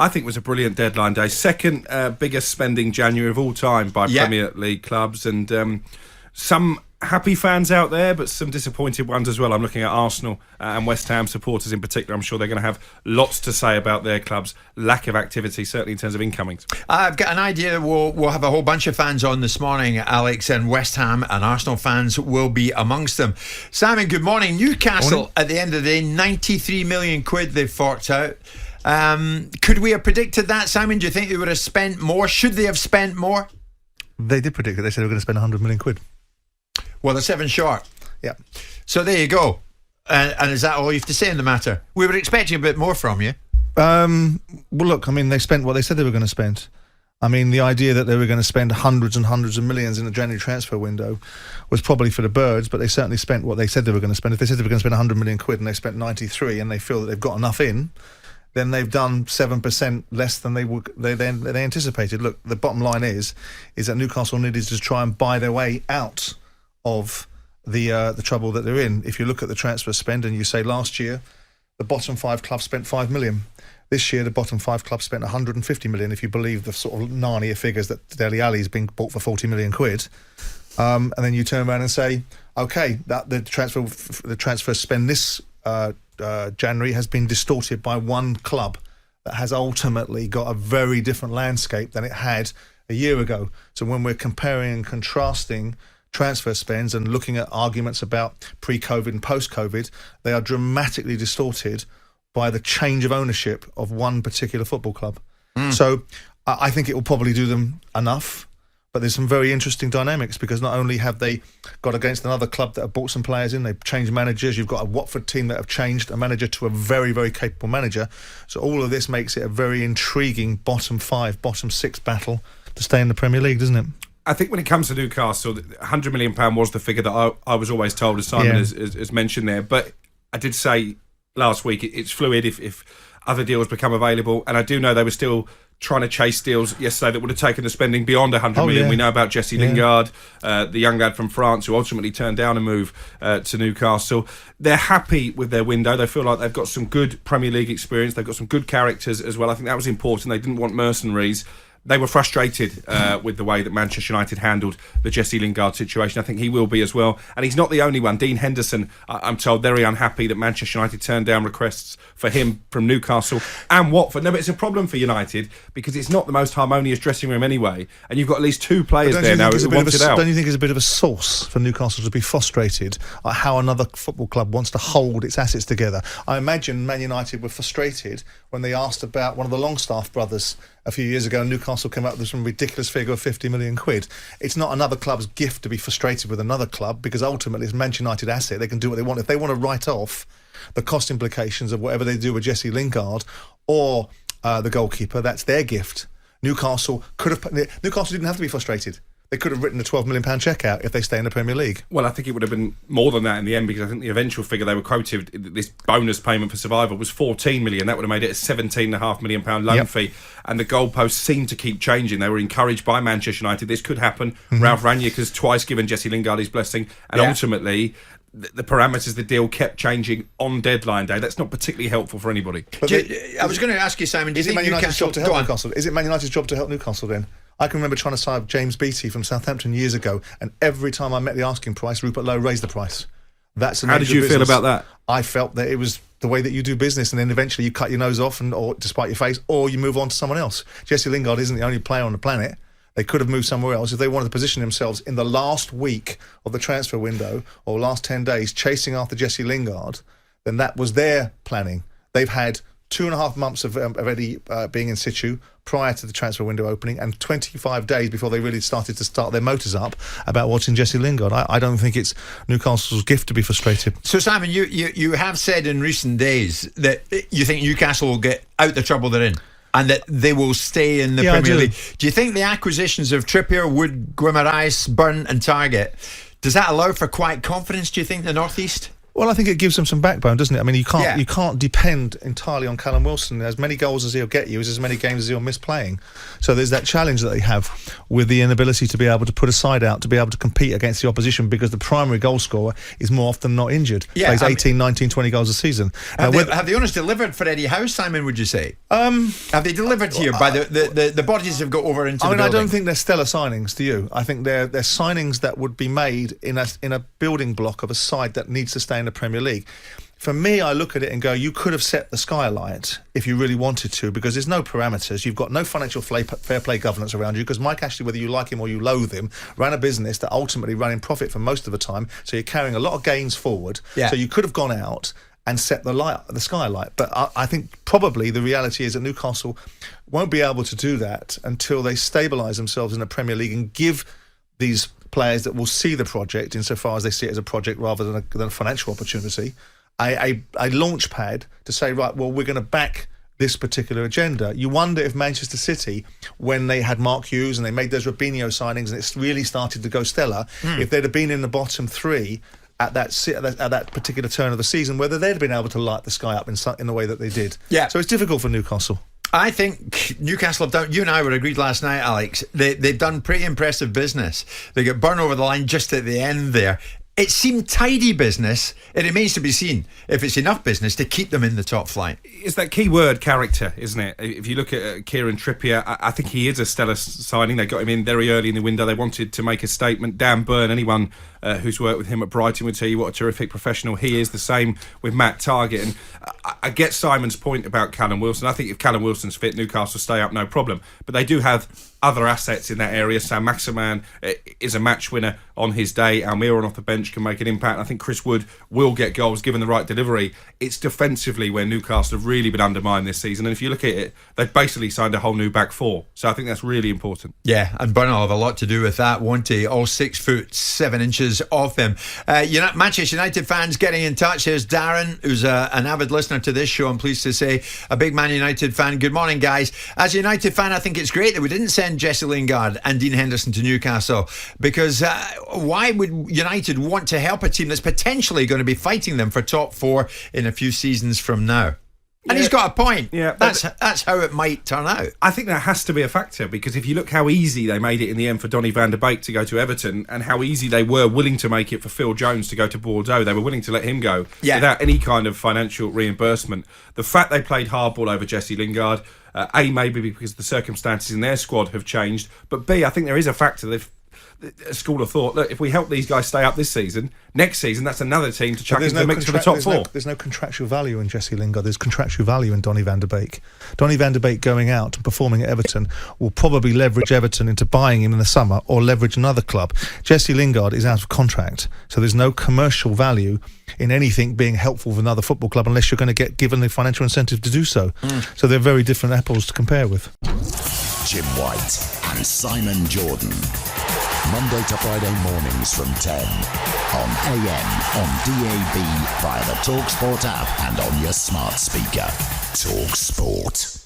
I think it was a brilliant deadline day. Second biggest spending January of all time by Premier League clubs, and some happy fans out there, but some disappointed ones as well. I'm looking at Arsenal and West Ham supporters in particular. I'm sure they're going to have lots to say about their club's lack of activity, certainly in terms of incomings. I've got an idea. We'll have a whole bunch of fans on this morning, Alex, and West Ham and Arsenal fans will be amongst them. Simon, good morning. Newcastle, at the end of the day, 93 million quid they've forked out. Could we have predicted that, Simon? Do you think they would have spent more? Should they have spent more? They did predict it. They said they were going to spend 100 million quid. Well, they're 7 short. Yeah. So there you go. And is that all you have to say in the matter? We were expecting a bit more from you. Well, look, I mean, they spent what they said they were going to spend. I mean, the idea that they were going to spend hundreds and hundreds of millions in the January transfer window was probably for the birds, but they certainly spent what they said they were going to spend. If they said they were going to spend 100 million quid and they spent 93 and they feel that they've got enough in, then they've done 7% less than they anticipated. Look, the bottom line is that Newcastle needed to try and buy their way out of the trouble that they're in. If you look at the transfer spend and you say last year the bottom 5 clubs spent 5 million. This year the bottom 5 clubs spent 150 million, if you believe the sort of Narnia figures that Dele Alli's been bought for 40 million quid. And then you turn around and say, okay, that the transfer spend this January has been distorted by one club that has ultimately got a very different landscape than it had a year ago. So when we're comparing and contrasting transfer spends and looking at arguments about pre-COVID and post-COVID, they are dramatically distorted by the change of ownership of one particular football club. So I think it will probably do them enough, but there's some very interesting dynamics, because not only have they got against another club that have brought some players in, they've changed managers, you've got a Watford team that have changed a manager to a very, very capable manager. So all of this makes it a very intriguing bottom 5, bottom 6 battle to stay in the Premier League, doesn't it? I think when it comes to Newcastle, £100 million was the figure that I was always told, as Simon has mentioned there. But I did say last week it's fluid if other deals become available. And I do know they were still trying to chase deals yesterday that would have taken the spending beyond 100 million. We know about Jesse Lingard, the young lad from France who ultimately turned down a move to Newcastle. They're happy with their window. They feel like they've got some good Premier League experience. They've got some good characters as well. I think that was important. They didn't want mercenaries. They were frustrated with the way that Manchester United handled the Jesse Lingard situation. I think he will be as well. And he's not the only one. Dean Henderson, I'm told, very unhappy that Manchester United turned down requests for him from Newcastle and Watford. No, but it's a problem for United because it's not the most harmonious dressing room anyway. And you've got at least 2 players there now who want it out. Don't you think it's a bit of a source for Newcastle to be frustrated at how another football club wants to hold its assets together? I imagine Man United were frustrated when they asked about one of the Longstaff brothers a few years ago, and Newcastle came up with some ridiculous figure of 50 million quid. It's not another club's gift to be frustrated with another club, because ultimately it's Manchester United asset. They can do what they want. If they want to write off the cost implications of whatever they do with Jesse Lingard or the goalkeeper, that's their gift. Newcastle didn't have to be frustrated. They could have written a £12 million cheque out if they stay in the Premier League. Well, I think it would have been more than that in the end, because I think the eventual figure they were quoted, this bonus payment for survival, was 14 million. That would have made it a £17.5 million loan fee. And the goalposts seemed to keep changing. They were encouraged by Manchester United. This could happen. Ralph Rangnick has twice given Jesse Lingard his blessing. And ultimately, the parameters of the deal kept changing on deadline day. That's not particularly helpful for anybody. I was going to ask you, Simon, do you think Man United's job to help Newcastle? Is it Man United's job to help Newcastle then? I can remember trying to sign James Beattie from Southampton years ago, and every time I met the asking price, Rupert Lowe raised the price. That's how did you feel about that? I felt that it was the way that you do business, and then eventually you cut your nose off, or despite your face, or you move on to someone else. Jesse Lingard isn't the only player on the planet. They could have moved somewhere else if they wanted to position themselves in the last week of the transfer window or last 10 days chasing after Jesse Lingard. Then that was their planning. They've had 2.5 months of Eddie being in situ prior to the transfer window opening, and 25 days before they really started to start their motors up about watching Jesse Lingard. I don't think it's Newcastle's gift to be frustrated. So, Simon, you have said in recent days that you think Newcastle will get out the trouble they're in and that they will stay in the Premier League. Do you think the acquisitions of Trippier, Wood, Guimaraes, Burn and Target, does that allow for quiet confidence, do you think, in the North East? Well, I think it gives them some backbone, doesn't it? I mean, you Yeah. can't depend entirely on Callum Wilson. As many goals as he'll get you is as many games as he'll miss playing. So there's that challenge that they have with the inability to be able to put a side out, to be able to compete against the opposition, because the primary goal scorer is more often not injured. Yeah, Plays 18, 19, 20 goals a season. Have the owners delivered for Eddie Howe, Simon, would you say? Have they delivered here by the bodies have got over into the building? I don't think they're stellar signings, do you? I think they're signings that would be made in a building block of a side that needs to stay in the Premier League. For me, I look at it and go, you could have set the skylight if you really wanted to, because there's no parameters. You've got no financial fair play governance around you, because Mike Ashley, whether you like him or you loathe him, ran a business that ultimately ran in profit for most of the time. So you're carrying a lot of gains forward. Yeah. So you could have gone out and set the skylight. But I think probably the reality is that Newcastle won't be able to do that until they stabilise themselves in the Premier League and give these players that will see the project, insofar as they see it as a project rather than a financial opportunity, a launch pad to say, right, well, we're going to back this particular agenda. You wonder if Manchester City, when they had Mark Hughes and they made those Robinho signings and it's really started to go stellar, if they'd have been in the bottom three at that particular turn of the season, whether they'd have been able to light the sky up in the way that they did. Yeah. So it's difficult for Newcastle. I think Newcastle have done. You and I were agreed last night, Alex. They've done pretty impressive business. They got burned over the line just at the end there. It seemed tidy business. It remains to be seen if it's enough business to keep them in the top flight. It's that key word, character, isn't it? If you look at Kieran Trippier, I think he is a stellar signing. They got him in very early in the window. They wanted to make a statement. Dan Burn, anyone who's worked with him at Brighton would tell you what a terrific professional he is. The same with Matt Targett. And I get Simon's point about Callum Wilson. I think if Callum Wilson's fit, Newcastle stay up, no problem. But they do have other assets in that area. Sam Maximan is a match winner on his day. Almiron off the bench can make an impact. I think Chris Wood will get goals given the right delivery. It's defensively where Newcastle have really been undermined this season. And if you look at it, they've basically signed a whole new back four. So I think that's really important. Yeah, and Burn will have a lot to do with that, won't he? All 6'7" of them. Manchester United fans getting in touch. Here's Darren, who's an avid listener to this show, I'm pleased to say, a big Man United fan. Good morning, guys. As a United fan, I think it's great that we didn't send Jesse Lingard and Dean Henderson to Newcastle, because why would United want to help a team that's potentially going to be fighting them for top four in a few seasons from now? And he's got a point. Yeah, that's how it might turn out. I think that has to be a factor, because if you look how easy they made it in the end for Donny van der Beek to go to Everton, and how easy they were willing to make it for Phil Jones to go to Bordeaux, they were willing to let him go without any kind of financial reimbursement. The fact they played hardball over Jesse Lingard, A, maybe because the circumstances in their squad have changed, but B, I think there is a factor that a school of thought, look, if we help these guys stay up this season, next season that's another team to chuck into the mix for the top four. There's no contractual value in Jesse Lingard. There's contractual value in Donny van der Beek. Donny van der Beek going out and performing at Everton will probably leverage Everton into buying him in the summer, or leverage another club. Jesse Lingard is out of contract, so there's no commercial value in anything being helpful for another football club unless you're going to get given the financial incentive to do so. So they're very different apples to compare with. Jim White and Simon Jordan. Monday to Friday mornings from 10 on AM, on DAB, via the talkSPORT app and on your smart speaker. talkSPORT.